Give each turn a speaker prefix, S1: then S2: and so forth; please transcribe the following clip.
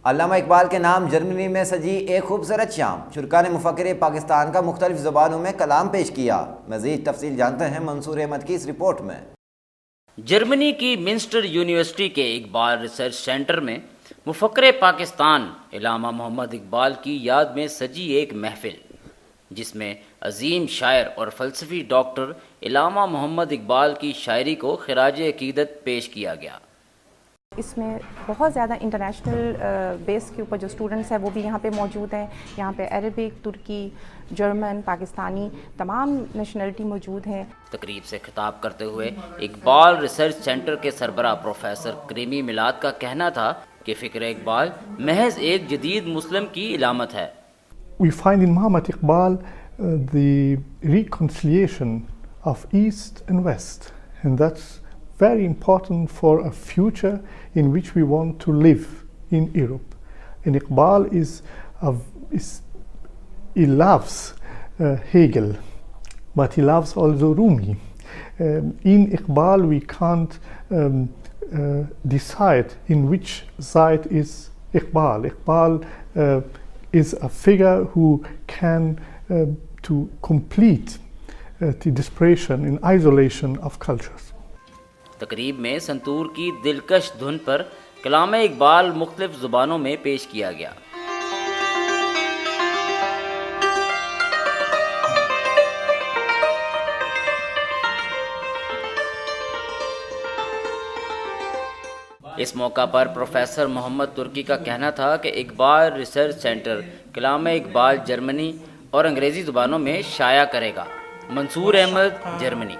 S1: अल्लामा इकबाल के नाम जर्मनी में सजी एक खूबसूरत शाम। शुरा ने मुफक्किर पाकिस्तान का मुख्तलिफ ज़ुबानों में कलाम पेश किया। मज़ीद तफसील जानते हैं मंसूर अहमद की इस रिपोर्ट में।
S2: जर्मनी की मिंस्टर यूनिवर्सिटी के इकबाल रिसर्च सेंटर में मुफक्किर पाकिस्तान अल्लामा मोहम्मद इकबाल की याद में सजी एक महफिल, जिसमें अजीम शायर और फ़लसफ़ी डॉक्टर अल्लामा मोहम्मद इकबाल की शायरी को खिराज अकीदत पेश किया गया।
S3: इसमें बहुत ज़्यादा इंटरनेशनल बेस के ऊपर जो स्टूडेंट्स हैं वो भी यहाँ पे मौजूद हैं। यहाँ पे अरबिक, तुर्की, जर्मन, पाकिस्तानी तमाम नेशनलिटी मौजूद हैं।
S2: तकरीब से खिताब करते हुए इकबाल रिसर्च सेंटर के सरबराह प्रोफेसर करीमी मिलाद का कहना था कि फ़िक्र इकबाल महज एक जदीद मुस्लिम की इलामत है।
S4: We find in Muhammad Iqbal the reconciliation of East and West, and that's very important for a future in which we want to live in Europe. And Iqbal he loves Hegel, but he loves also Rumi. In Iqbal we can't decide in which side is Iqbal. Iqbal is a figure who can to complete the dispersion and isolation of cultures.
S2: तकरीब में संतूर की दिलकश धुन पर कलाम इकबाल मुख्तलिफ ज़ुबानों में पेश किया गया। इस मौका पर प्रोफेसर मोहम्मद तुर्की का कहना था कि इकबाल रिसर्च सेंटर कलाम इकबाल जर्मनी और अंग्रेज़ी ज़ुबानों में शाया करेगा। मंसूर अहमद, जर्मनी।